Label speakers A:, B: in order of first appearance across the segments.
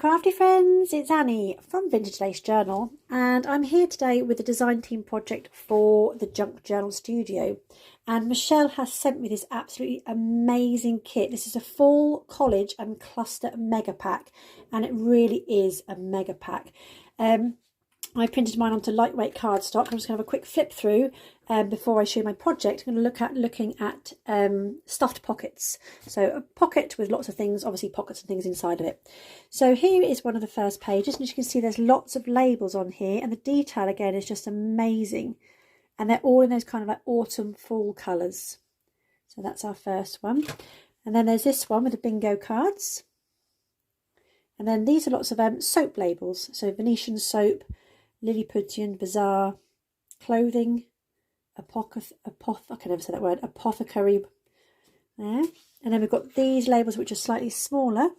A: crafty friends, it's Annie from Vintage Lace Journal, and I'm here today with the design team project for the Junk Journal Studio. And Michelle has sent me this absolutely amazing kit. This is a full collage and cluster mega pack, and it really is a mega pack. I printed mine onto lightweight cardstock. I'm just going to have a quick flip through before I show you my project. I'm going to looking at stuffed pockets. So a pocket with lots of things, obviously pockets and things inside of it. So here is one of the first pages, and as you can see there's lots of labels on here, and the detail again is just amazing. And they're all in those kind of like autumn fall colours. So that's our first one. And then there's this one with the bingo cards. And then these are lots of soap labels. So Venetian soap, Lilliputian, Bazaar, clothing, I can never say that word, apothecary there. And then we've got these labels which are slightly smaller.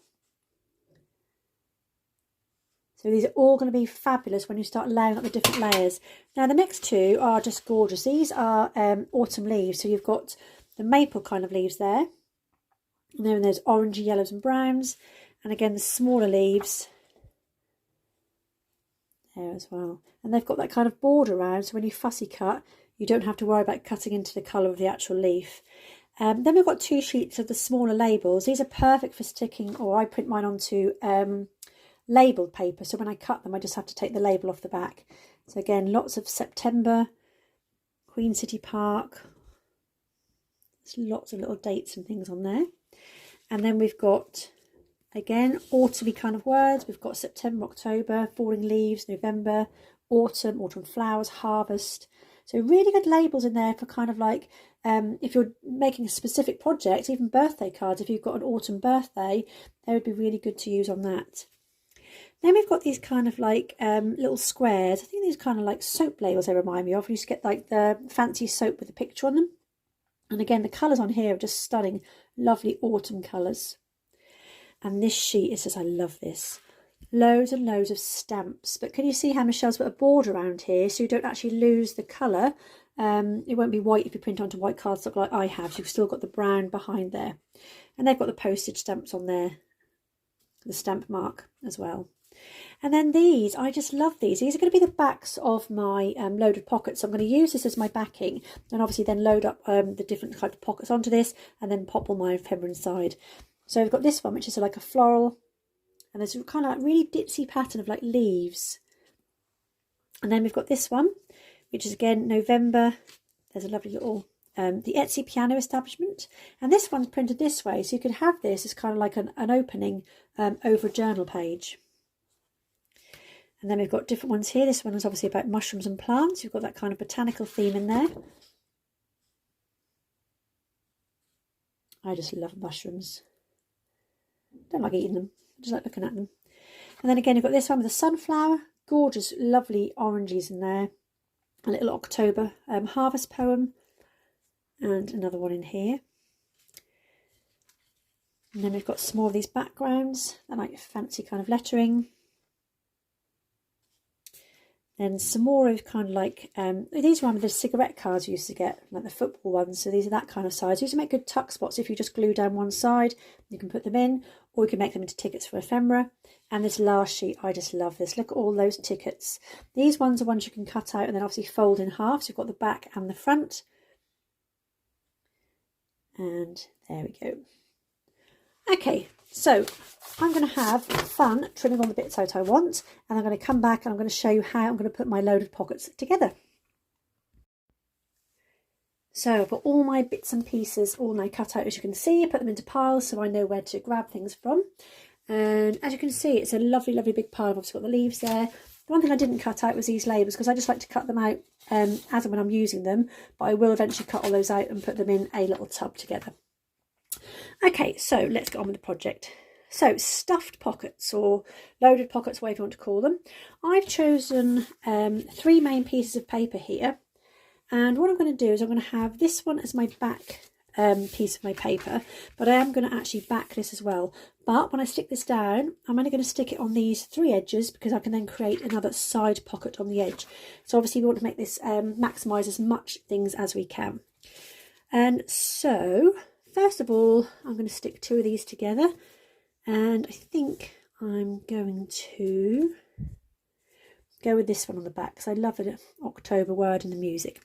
A: So these are all going to be fabulous when you start layering up the different layers. Now the next two are just gorgeous. These are autumn leaves. So you've got the maple kind of leaves there. And then there's orangey yellows and browns. And again the smaller leaves there as well, and they've got that kind of border around, so when you fussy cut you don't have to worry about cutting into the colour of the actual leaf. Then we've got two sheets of the smaller labels. These are perfect for sticking, or I print mine onto labelled paper, so when I cut them I just have to take the label off the back. So again, lots of September, Queen City Park, there's lots of little dates and things on there. And then we've got again, autumny kind of words. We've got September, October, falling leaves, November, autumn flowers, harvest. So really good labels in there for kind of like, if you're making a specific project, even birthday cards, if you've got an autumn birthday, they would be really good to use on that. Then we've got these kind of like little squares. I think these kind of like soap labels they remind me of. You just get like the fancy soap with a picture on them. And again, the colours on here are just stunning, lovely autumn colours. And this sheet, it says, I love this. Loads and loads of stamps. But can you see how Michelle's put a border around here so you don't actually lose the colour? It won't be white if you print onto white cardstock like I have. So you've still got the brown behind there. And they've got the postage stamps on there. The stamp mark as well. And then these, I just love these. These are going to be the backs of my loaded pockets. So I'm going to use this as my backing. And obviously then load up the different type of pockets onto this. And then pop all my ephemera inside. So we've got this one, which is like a floral, and there's a kind of like really ditzy pattern of like leaves. And then we've got this one, which is again November. There's a lovely little, the Etsy piano establishment. And this one's printed this way, so you could have this as kind of like an opening over a journal page. And then we've got different ones here. This one is obviously about mushrooms and plants. You've got that kind of botanical theme in there. I just love mushrooms. Don't like eating them, I just like looking at them. And then again, you've got this one with a sunflower, gorgeous, lovely oranges in there. A little October harvest poem, and another one in here. And then we've got some more of these backgrounds, they're like fancy kind of lettering. Then some more of kind of like, these are one of the cigarette cards you used to get, like the football ones. So these are that kind of size. These make good tuck spots. If you just glue down one side, you can put them in, or you can make them into tickets for ephemera. And this last sheet, I just love this. Look at all those tickets. These ones are ones you can cut out and then obviously fold in half. So you've got the back and the front. And there we go. Okay, so I'm going to have fun trimming all the bits out I want, and I'm going to come back and I'm going to show you how I'm going to put my loaded pockets together. So I've got all my bits and pieces all now cut out, as you can see. I put them into piles so I know where to grab things from. And as you can see, it's a lovely, lovely big pile. I've obviously got the leaves there. The one thing I didn't cut out was these labels, because I just like to cut them out as and when I'm using them, but I will eventually cut all those out and put them in a little tub together. Okay, so let's get on with the project. So stuffed pockets, or loaded pockets, whatever you want to call them. I've chosen 3 main pieces of paper here, and what I'm going to do is I'm going to have this one as my back piece of my paper, but I am going to actually back this as well. But when I stick this down, I'm only going to stick it on these 3 edges, because I can then create another side pocket on the edge. So obviously we want to make this maximise as much things as we can. And so first of all, I'm going to stick 2 of these together, and I think I'm going to go with this one on the back because I love an October word in the music.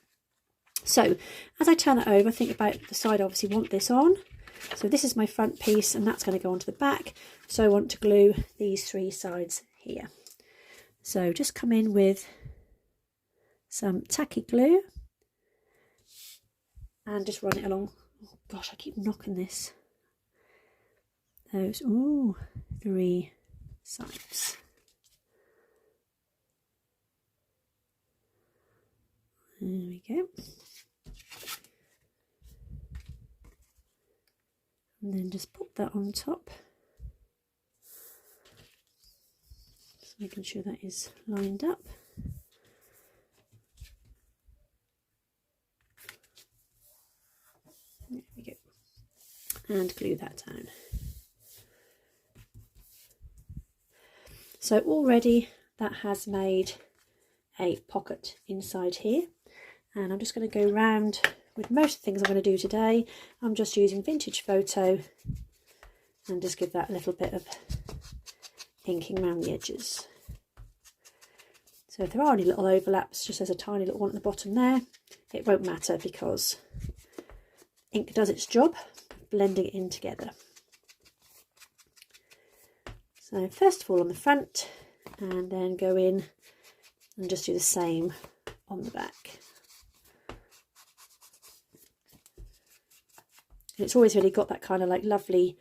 A: So as I turn it over, think about the side I obviously want this on. So this is my front piece and that's going to go onto the back. So I want to glue these 3 sides here. So just come in with some tacky glue and just run it along. Oh gosh, I keep knocking this. Those 3 sides. There we go. And then just pop that on top. Just making sure that is lined up. There we go. And glue that down. So already that has made a pocket inside here. And I'm just going to go round with most of the things I'm going to do today. I'm just using vintage photo and just give that a little bit of inking around the edges. So if there are any little overlaps, just as a tiny little one at the bottom there, it won't matter because ink does its job of blending it in together. So first of all on the front, and then go in and just do the same on the back. And it's always really got that kind of like lovely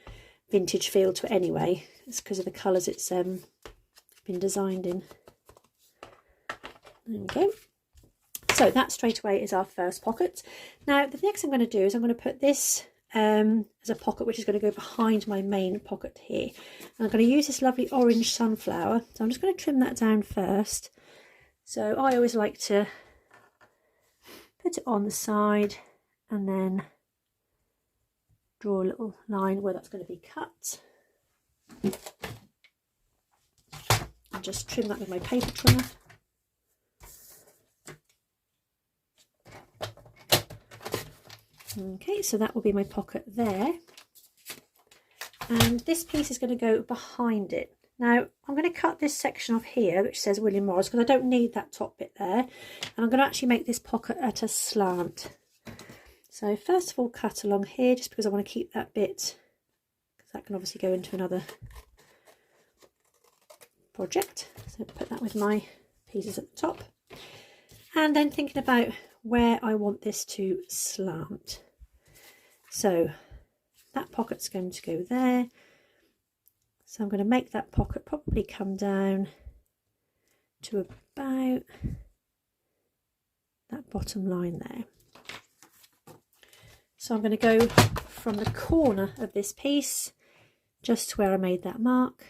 A: vintage feel to it anyway. It's because of the colours it's been designed in. There we go. So that straight away is our first pocket. Now the next thing I'm going to do is I'm going to put this as a pocket which is going to go behind my main pocket here. And I'm going to use this lovely orange sunflower. So I'm just going to trim that down first. So I always like to put it on the side and then draw a little line where that's going to be cut. And just trim that with my paper trimmer. Okay, so that will be my pocket there. And this piece is going to go behind it. Now, I'm going to cut this section off here, which says William Morris, because I don't need that top bit there. And I'm going to actually make this pocket at a slant. So first of all, cut along here, just because I want to keep that bit, because that can obviously go into another project. So put that with my pieces at the top. And then thinking about where I want this to slant. So that pocket's going to go there. So I'm going to make that pocket probably come down to about that bottom line there. So I'm going to go from the corner of this piece just to where I made that mark.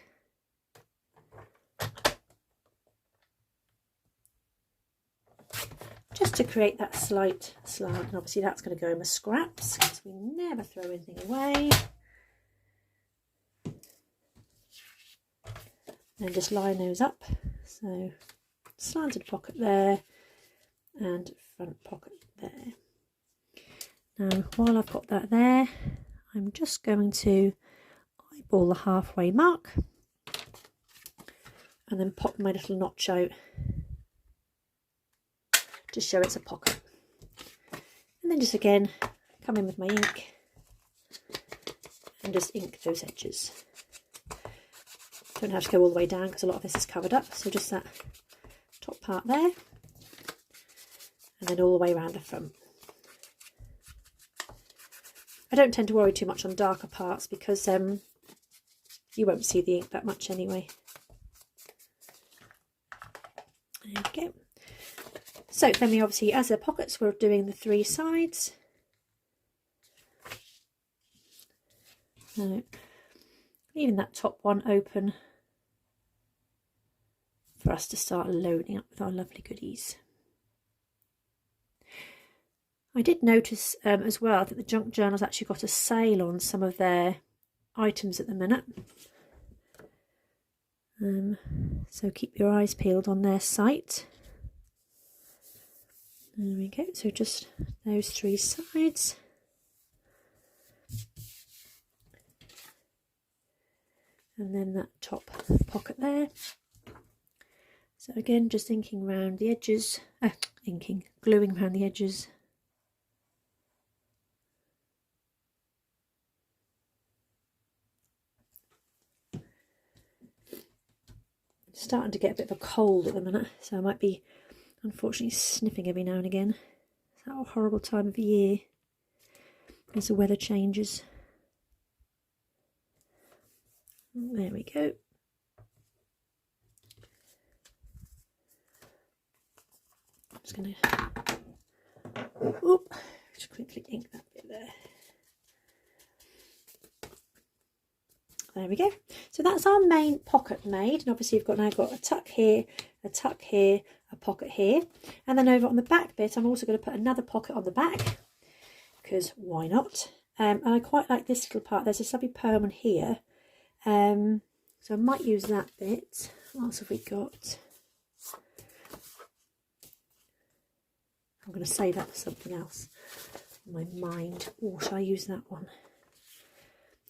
A: Just to create that slight slant, and obviously that's going to go in with scraps because we never throw anything away. And just line those up. So slanted pocket there and front pocket there. Now while I've got that there, I'm just going to eyeball the halfway mark and then pop my little notch out to show it's a pocket. And then just again come in with my ink and just ink those edges. Don't have to go all the way down because a lot of this is covered up, so just that top part there and then all the way around the front. I don't tend to worry too much on darker parts because you won't see the ink that much anyway. There we go. So then we obviously, as the pockets, we're doing the 3 sides. So leaving that top one open for us to start loading up with our lovely goodies. I did notice as well that the Junk Journal's actually got a sale on some of their items at the minute. So keep your eyes peeled on their site. There we go, so just those 3 sides. and then that top pocket there. So again, just inking around the edges, gluing around the edges. Starting to get a bit of a cold at the minute, so I might be unfortunately sniffing every now and again. It's that horrible time of the year as the weather changes. There we go. I'm just going to just quickly ink that bit there. There we go. So that's our main pocket made, and obviously you've now got a tuck here, a tuck here, a pocket here, and then over on the back bit I'm also going to put another pocket on the back, because why not? And I quite like this little part. There's a lovely poem on here, so I might use that bit. What else have we got? I'm going to save that for something else in my mind. Or shall I use that one?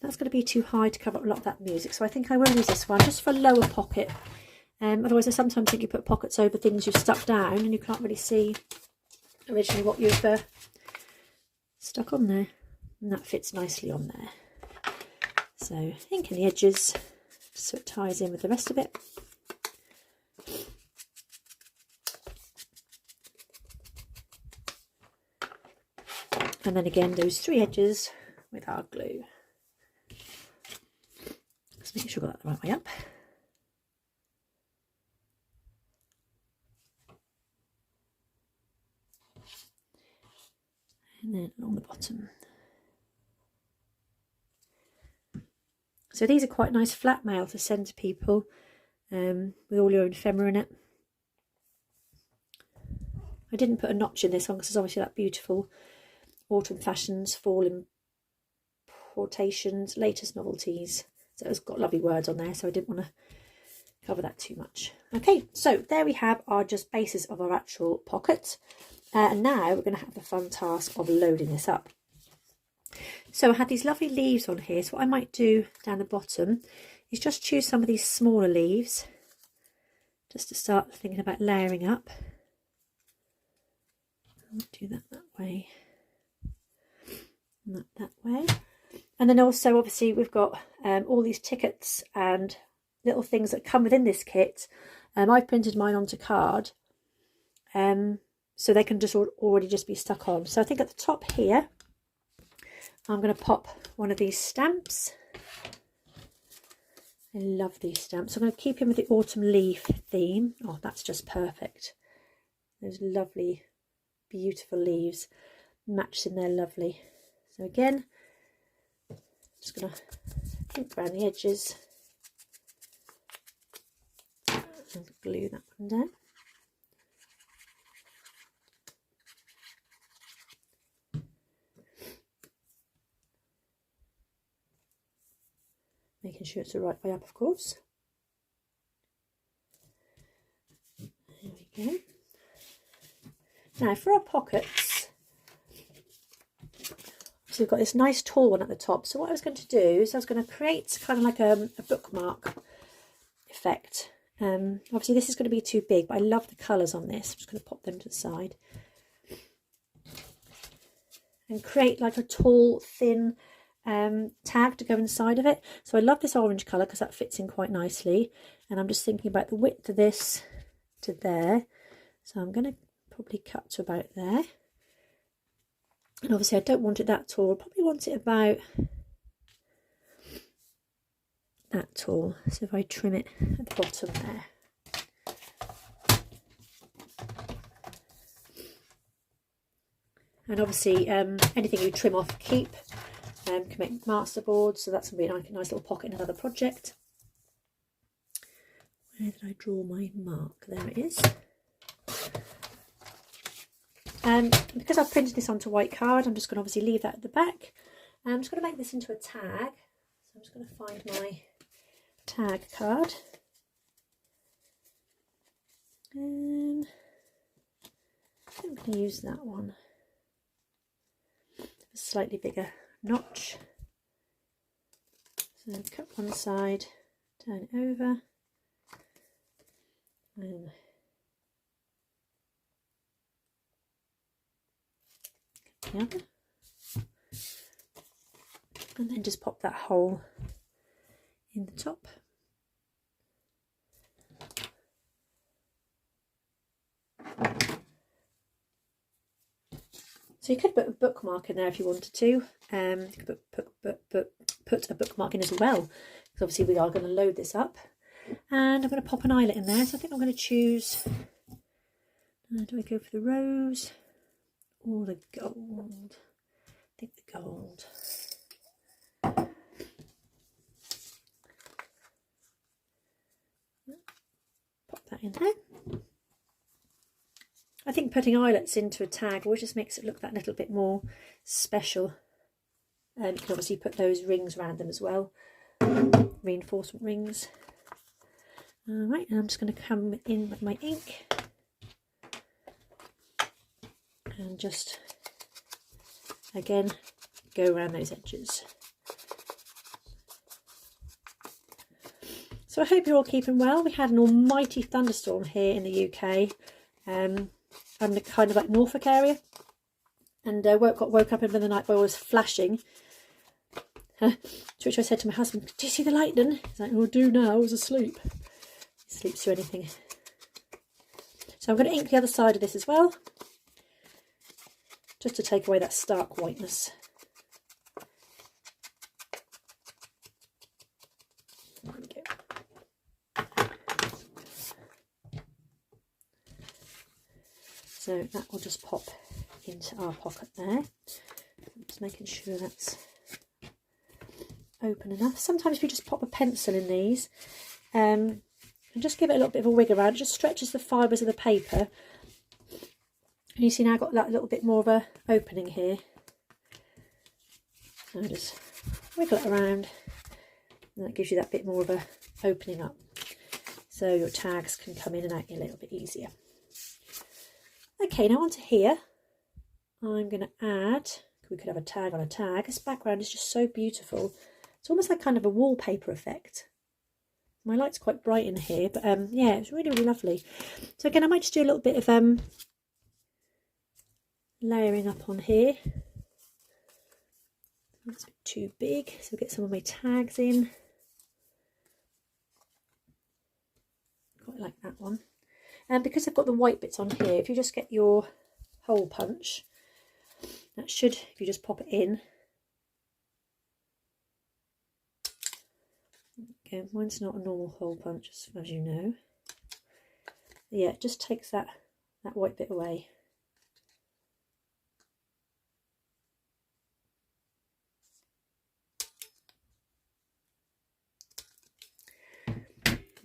A: That's going to be too high to cover up a lot of that music, so I think I will use this one just for a lower pocket. Otherwise I sometimes think you put pockets over things you've stuck down and you can't really see originally what you've stuck on there, and that fits nicely on there. So inking the edges so it ties in with the rest of it. And then again those 3 edges with our glue. Just make sure I got that the right way up. And then along the bottom. So these are quite nice flat mail to send to people with all your own ephemera in it. I didn't put a notch in this one because it's obviously that beautiful autumn fashions, fall importations, latest novelties. So it's got lovely words on there, so I didn't want to cover that too much. Okay, so there we have our just bases of our actual pocket. And now we're going to have the fun task of loading this up. So I had these lovely leaves on here. So what I might do down the bottom is just choose some of these smaller leaves just to start thinking about layering up. I'll do that way, not that way. And then also obviously we've got all these tickets and little things that come within this kit. I've printed mine onto card, so they can just already just be stuck on. So I think at the top here I'm going to pop one of these stamps. I love these stamps. I'm going to keep in with the autumn leaf theme. Oh, that's just perfect. Those lovely beautiful leaves matched in there, lovely. So again, just going to ink around the edges and glue that one down. Making sure it's the right way up, of course. There we go. Now for our pockets, so we've got this nice tall one at the top. So what I was going to do is I was going to create kind of like a bookmark effect. Obviously this is going to be too big, but I love the colours on this. I'm just going to pop them to the side and create like a tall, thin tag to go inside of it. So I love this orange colour because that fits in quite nicely, and I'm just thinking about the width of this to there. So I'm going to probably cut to about there, and obviously I don't want it that tall. I probably want it about that tall. So if I trim it at the bottom there. And obviously anything you trim off keep. Can make masterboards, so that's going to be a nice little pocket in another project. Where did I draw my mark? There it is. Because I've printed this onto white card, I'm just going to obviously leave that at the back. I'm just going to make this into a tag. So I'm just going to find my tag card. And I'm going to use that one. A slightly bigger notch. So cut one side turn it over, and the other, and then just pop that hole in the top. So you could put a bookmark in there if you wanted to. You could put a bookmark in as well, because obviously we are going to load this up. And I'm going to pop an eyelet in there. So I think I'm going to choose, do I go for the rose or the gold? I think the gold. Pop that in there. I think putting eyelets into a tag always just makes it look that little bit more special. And you can obviously put those rings around them as well, reinforcement rings. Alright, and I'm just going to come in with my ink and just, again, go around those edges. So I hope you're all keeping well. We had an almighty thunderstorm here in the UK. I'm the kind of like Norfolk area, and woke up in the middle of the night by all this flashing. To which I said to my husband, "Do you see the lightning?" He's like, "Oh, I do now. I was asleep." He sleeps through anything. So I'm going to ink the other side of this as well, just to take away that stark whiteness. There we go. So that will just pop into our pocket there. Just making sure that's open enough. Sometimes if you just pop a pencil in these and just give it a little bit of a wig around, it just stretches the fibres of the paper. And you see now I've got that little bit more of a opening here. So just wiggle it around, and that gives you that bit more of a opening up. So your tags can come in and out a little bit easier. Okay, now onto here, I'm going to add, we could have a tag on a tag. This background is just so beautiful. It's almost like kind of a wallpaper effect. My light's quite bright in here, but yeah, it's really, really lovely. So again, I might just do a little bit of layering up on here. That's a bit too big, so I'll get some of my tags in. Quite like that one. And because I've got the white bits on here, if you just get your hole punch, that should, if you just pop it in. Okay, mine's not a normal hole punch, as you know. Yeah, it just takes that white bit away.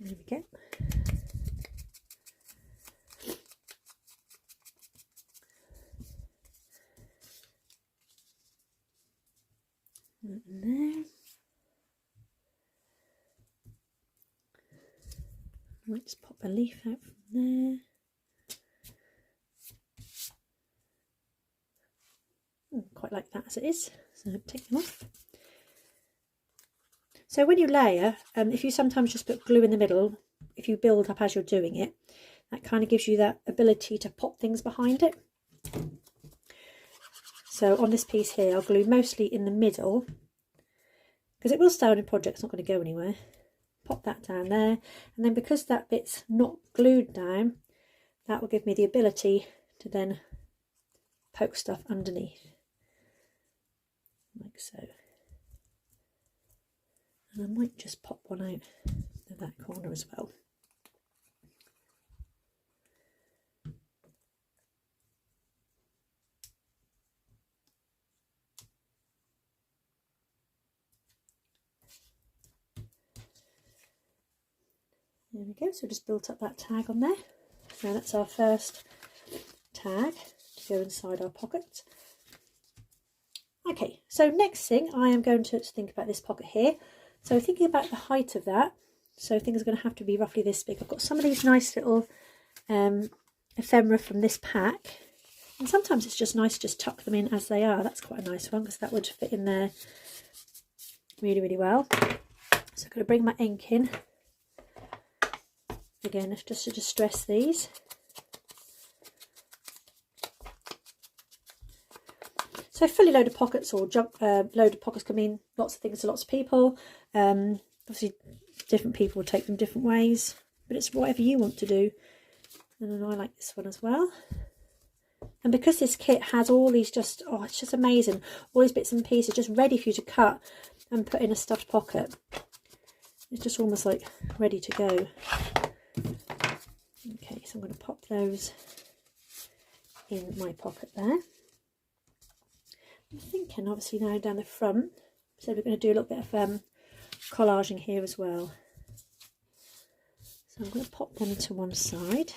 A: There we go. And there. I might just pop a leaf out from there. Quite like that as it is, so take them off. So when you layer, if you sometimes just put glue in the middle, if you build up as you're doing it, that kind of gives you that ability to pop things behind it. So on this piece here, I'll glue mostly in the middle, because it will stay on a project, it's not going to go anywhere. Pop that down there, and then because that bit's not glued down, that will give me the ability to then poke stuff underneath, like so. And I might just pop one out of that corner as well. There we go, so just built up that tag on there. Now that's our first tag to go inside our pocket. Okay, so next thing I am going to think about this pocket here. So thinking about the height of that, so things are going to have to be roughly this big. I've got some of these nice little ephemera from this pack, and sometimes it's just nice to just tuck them in as they are. That's quite a nice one because that would fit in there really, really well. So I'm going to bring my ink in. Again, it's just to distress these. So fully loaded pockets or loaded pockets can mean lots of things to lots of people. Obviously, different people will take them different ways, but it's whatever you want to do. And then I like this one as well. And because this kit has all these it's just amazing. All these bits and pieces just ready for you to cut and put in a stuffed pocket. It's just almost like ready to go. Okay, so I'm going to pop those in my pocket there. I'm thinking obviously now down the front, so we're going to do a little bit of collaging here as well. So I'm going to pop them to one side.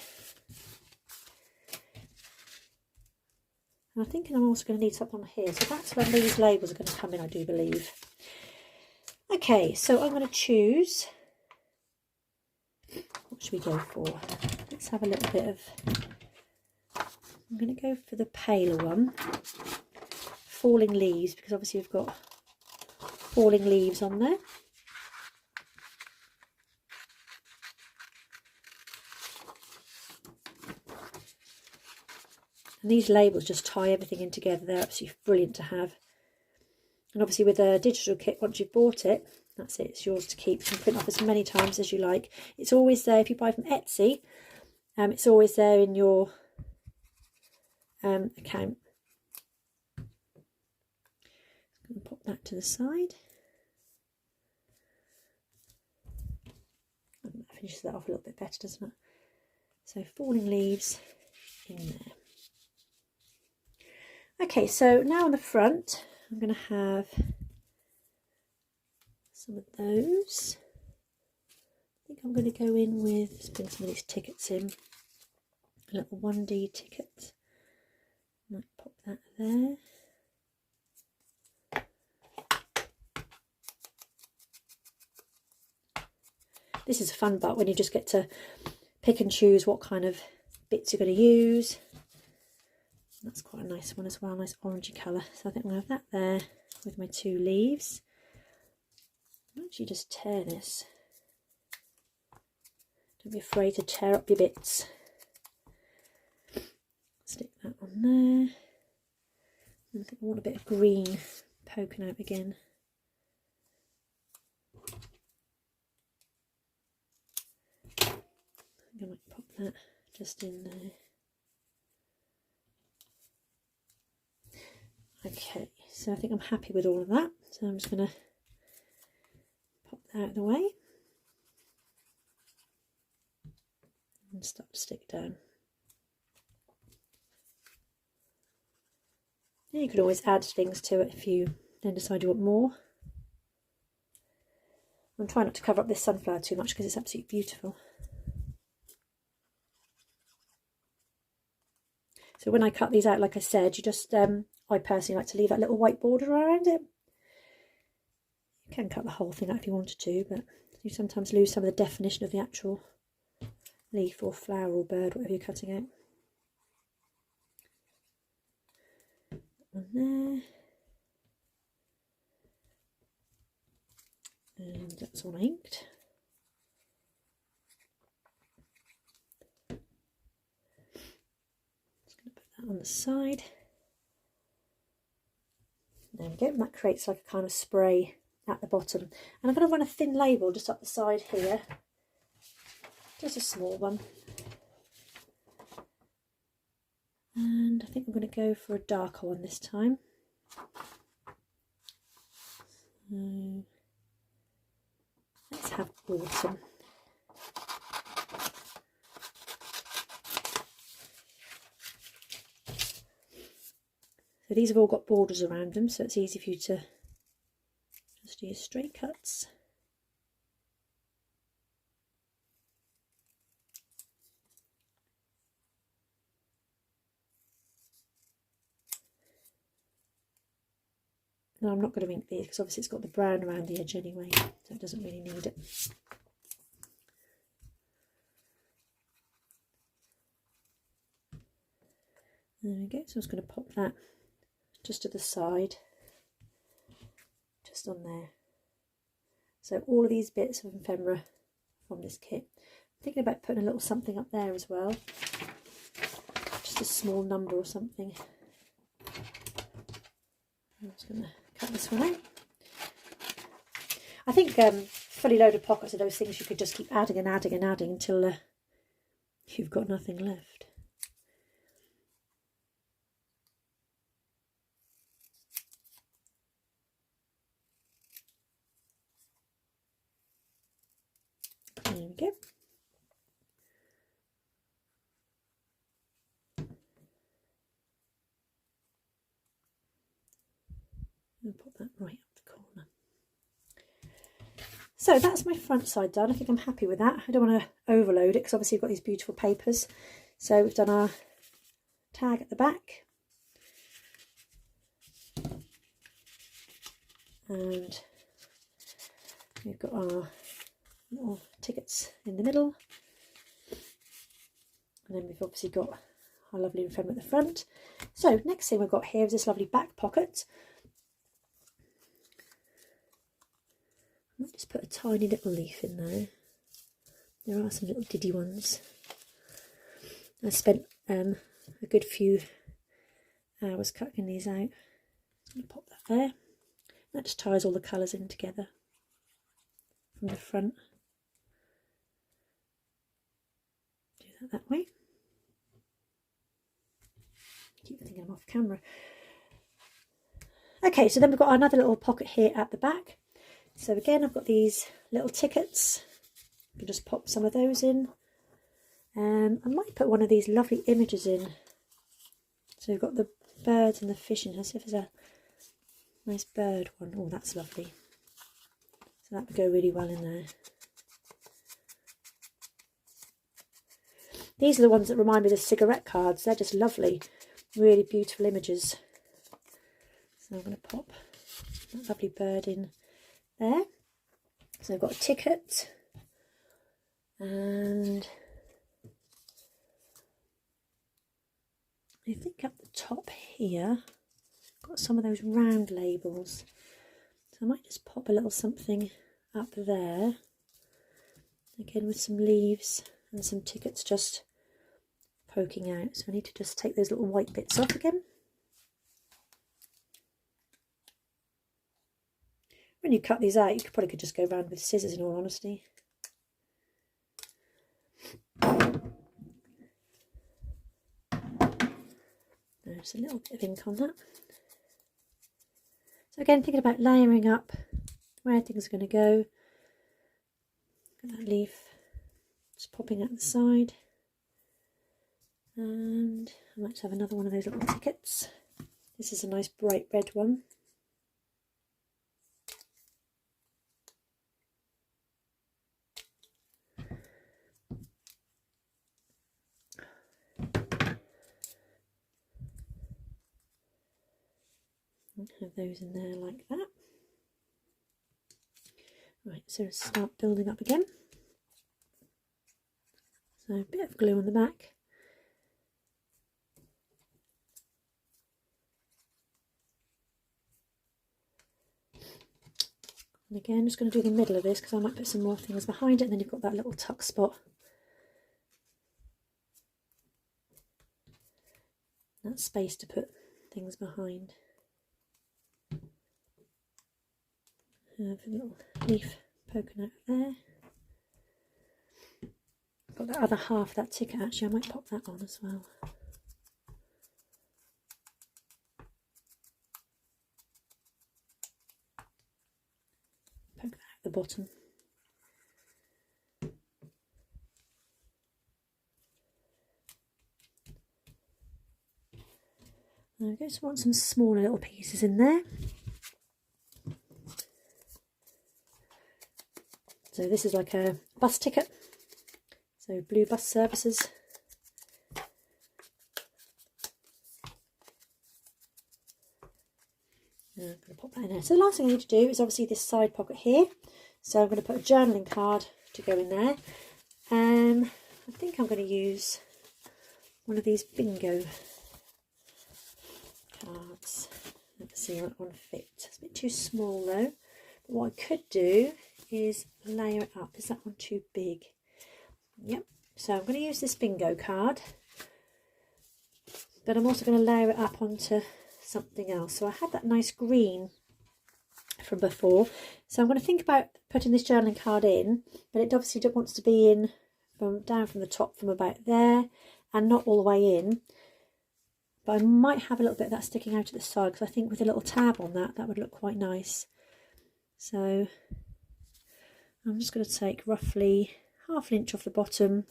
A: And I'm thinking I'm also going to need something on here, so that's when these labels are going to come in, I do believe. Okay, so I'm going to choose, what should we go for? Let's have a little bit of, I'm going to go for the paler one, Falling Leaves, because obviously we've got falling leaves on there. And these labels just tie everything in together. They're absolutely brilliant to have. And obviously with a digital kit, once you've bought it, that's it, it's yours to keep. You can print off as many times as you like. It's always there, if you buy from Etsy, it's always there in your account. I'm going to pop that to the side. That finishes that off a little bit better, doesn't it? So Falling Leaves in there. Okay, so now on the front, I'm going to have some of those. I think I'm going to go in with, let's bring some of these tickets in. A little 1D ticket. Might pop that there. This is a fun part when you just get to pick and choose what kind of bits you're going to use. That's quite a nice one as well, nice orangey colour. So I think I'm going to have that there with my two leaves. I'll actually just tear this. Don't be afraid to tear up your bits. Stick that on there. And I think I want a bit of green poking out again. I think I might pop that just in there. Okay, so I think I'm happy with all of that. So I'm just going to pop that out of the way and start to stick down. And you can always add things to it if you then decide you want more. I'm trying not to cover up this sunflower too much because it's absolutely beautiful. So when I cut these out, like I said, you just I personally like to leave that little white border around it. You can cut the whole thing out if you wanted to, but you sometimes lose some of the definition of the actual leaf or flower or bird, whatever you're cutting out. That one there. And that's all inked. Just going to put that on the side. There we go, and that creates like a kind of spray at the bottom. And I'm going to run a thin label just up the side here, just a small one. And I think I'm going to go for a darker one this time. So let's have autumn. So these have all got borders around them, so it's easy for you to just do your straight cuts. Now I'm not going to ink these because obviously it's got the brown around the edge anyway, so it doesn't really need it. There we go, so I'm just going to pop that just to the side, just on there. So all of these bits of ephemera from this kit Thinking about putting a little something up there as well. Just a small number or something. I'm just going to cut this one out. I think fully loaded pockets are those things you could just keep adding and adding and adding until you've got nothing left. There we go. I'll put that right up the corner. So that's my front side done. I think I'm happy with that. I don't want to overload it because obviously we've got these beautiful papers. So we've done our tag at the back. And we've got our little tickets in the middle. And then we've obviously got our lovely info at the front. So next thing we've got here is this lovely back pocket. I might just put a tiny little leaf in there. There are some little diddy ones. I spent a good few hours cutting these out. I'm going to pop that there. That just ties all the colours in together from the front. Do that way. Keep thinking I'm off camera. Okay, so then we've got another little pocket here at the back. So again, I've got these little tickets. I can just pop some of those in. I might put one of these lovely images in. So we've got the birds and the fishing. Let's see if there's a nice bird one. Oh, that's lovely. So that would go really well in there. These are the ones that remind me of the cigarette cards. They're just lovely, really beautiful images. So I'm going to pop that lovely bird in there. So I've got a ticket, and I think up the top here, I've got some of those round labels. So I might just pop a little something up there, again with some leaves and some tickets just poking out. So I need to just take those little white bits off again. When you cut these out, you probably could just go around with scissors, in all honesty. There's a little bit of ink on that. So again, thinking about layering up where things are going to go. Got that leaf just popping out the side. And I might have another one of those little tickets. This is a nice bright red one. Have those in there like that. Right, so start building up again. So a bit of glue on the back. And again, just going to do the middle of this because I might put some more things behind it, and then you've got that little tuck spot. That space to put things behind. Have a little leaf poking out there. Got that other half of that ticket actually, I might pop that on as well. Poke that at the bottom. There we go, so I want some smaller little pieces in there. So this is like a bus ticket, so blue bus services. I'm going to pop that in there. So the last thing I need to do is obviously this side pocket here. So I'm going to put a journaling card to go in there. I think I'm going to use one of these bingo cards. Let's see how that one fits. It's a bit too small though. But what I could do is layer it up. Is that one too big? Yep, so I'm going to use this bingo card, but I'm also going to layer it up onto something else. So I had that nice green from before, so I'm going to think about putting this journaling card in, but it obviously wants to be in from down from the top, from about there, and not all the way in. But I might have a little bit of that sticking out at the side, because I think with a little tab on that, that would look quite nice. So I'm just going to take roughly half an inch off the bottom.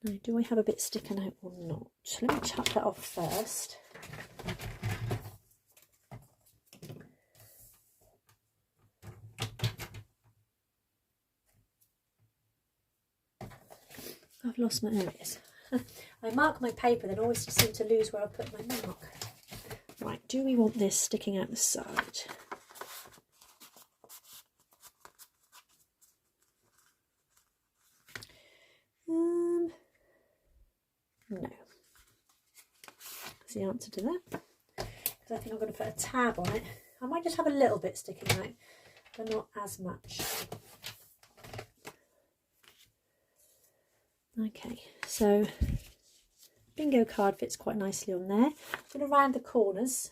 A: Now, do I have a bit sticking out or not? Let me tuck that off first. I've lost my, there it is. I mark my paper, then always seem to lose where I put my mark. Right, do we want this sticking out the side? No. That's the answer to that. Because I think I'm going to put a tab on it. I might just have a little bit sticking out, but not as much. Okay, so bingo card fits quite nicely on there. I'm going to round the corners,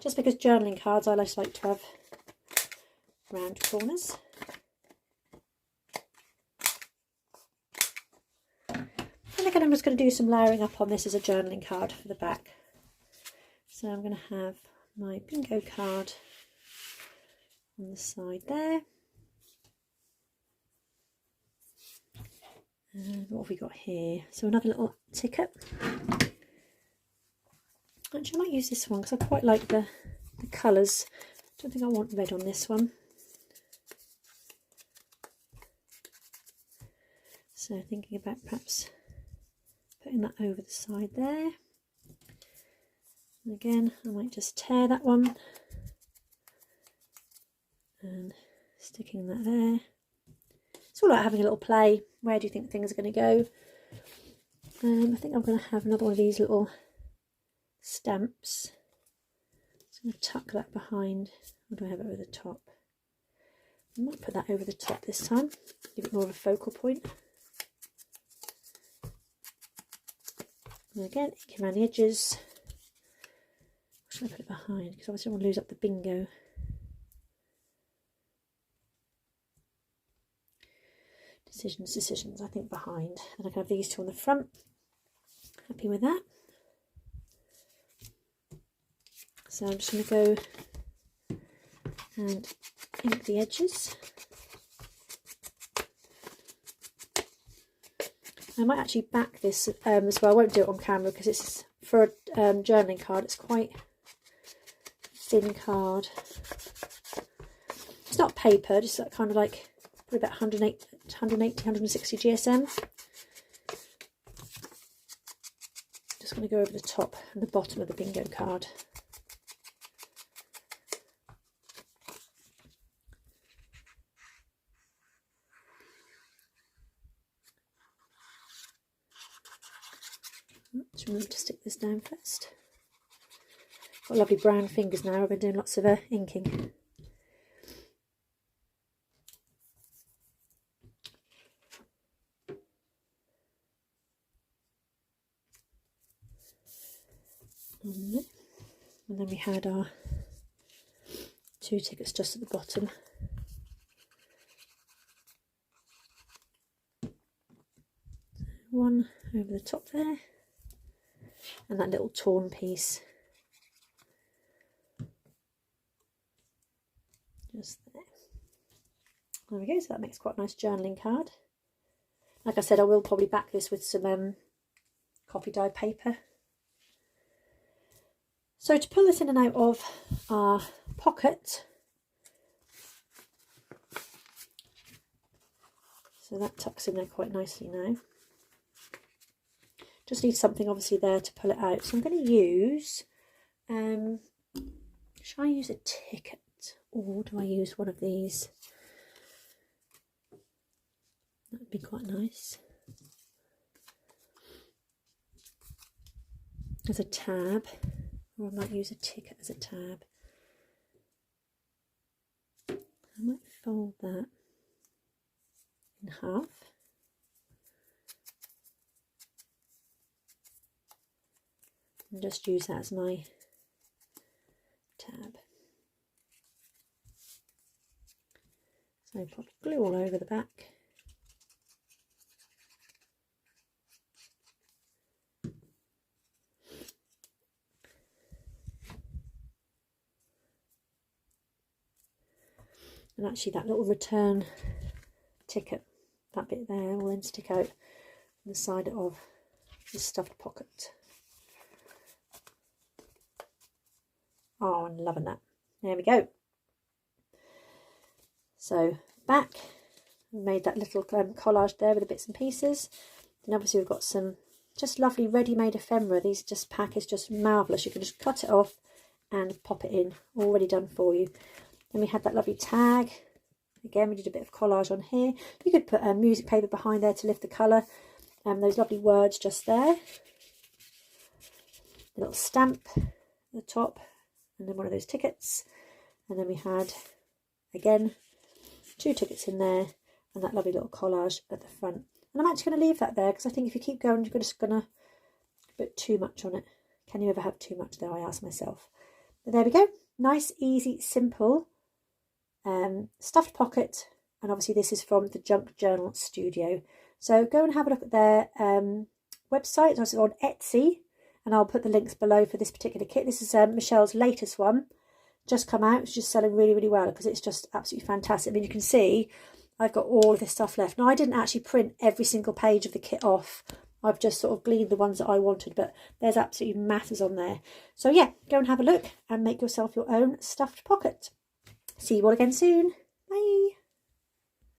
A: just because journaling cards I like to have round corners. And again, I'm just going to do some layering up on this as a journaling card for the back. So I'm going to have my bingo card on the side there. And what have we got here? So another little ticket. Actually, I might use this one because I quite like the colours. I don't think I want red on this one. So thinking about perhaps putting that over the side there. And again, I might just tear that one and sticking that there. It's all about having a little play. Where do you think things are going to go? I think I'm going to have another one of these little stamps. So I'm going to tuck that behind. Or do I have it over the top? I might put that over the top this time. Give it more of a focal point. And again, inking around the edges. Or should I put it behind? Because obviously I want to lose up the bingo. Decisions, I think behind. And I can have these two on the front. Happy with that. So I'm just going to go and ink the edges. I might actually back this as well. I won't do it on camera because it's for a journaling card. It's quite thin card. It's not paper, just that kind of like probably about 160 GSM. Just going to go over the top and the bottom of the bingo card. Let's remember to stick this down first. Got lovely brown fingers now. I've been doing lots of inking. And then we had our two tickets just at the bottom. One over the top there, and that little torn piece just there. There we go, so that makes quite a nice journaling card. Like I said, I will probably back this with some copy dye paper. So to pull this in and out of our pocket, so that tucks in there quite nicely now. Just need something obviously there to pull it out. So I'm going to use, shall I use a ticket or do I use one of these? That would be quite nice. As a tab. Or I might use a ticket as a tab. I might fold that. in half. And just use that as my tab. So put glue all over the back. And actually that little return ticket, that bit there, will then stick out on the side of the stuffed pocket. Oh, I'm loving that. There we go. So back, we made that little collage there with the bits and pieces. And obviously we've got some just lovely ready-made ephemera. These just packaged just marvellous. You can just cut it off and pop it in, already done for you. Then we had that lovely tag. Again, we did a bit of collage on here. You could put music paper behind there to lift the colour. Those lovely words just there. A little stamp at the top. And then one of those tickets. And then we had, again, 2 tickets in there. And that lovely little collage at the front. And I'm actually going to leave that there because I think if you keep going, you're just going to put too much on it. Can you ever have too much though, I ask myself. But there we go. Nice, easy, simple. Stuffed pocket, and obviously this is from the Junk Journal Studio. So go and have a look at their website. It's on Etsy, and I'll put the links below for this particular kit. This is Michelle's latest one, just come out. It's just selling really, really well because it's just absolutely fantastic. I mean, you can see I've got all of this stuff left. Now, I didn't actually print every single page of the kit off. I've just sort of gleaned the ones that I wanted, but there's absolutely masses on there. So yeah, go and have a look and make yourself your own stuffed pocket. See you all again soon.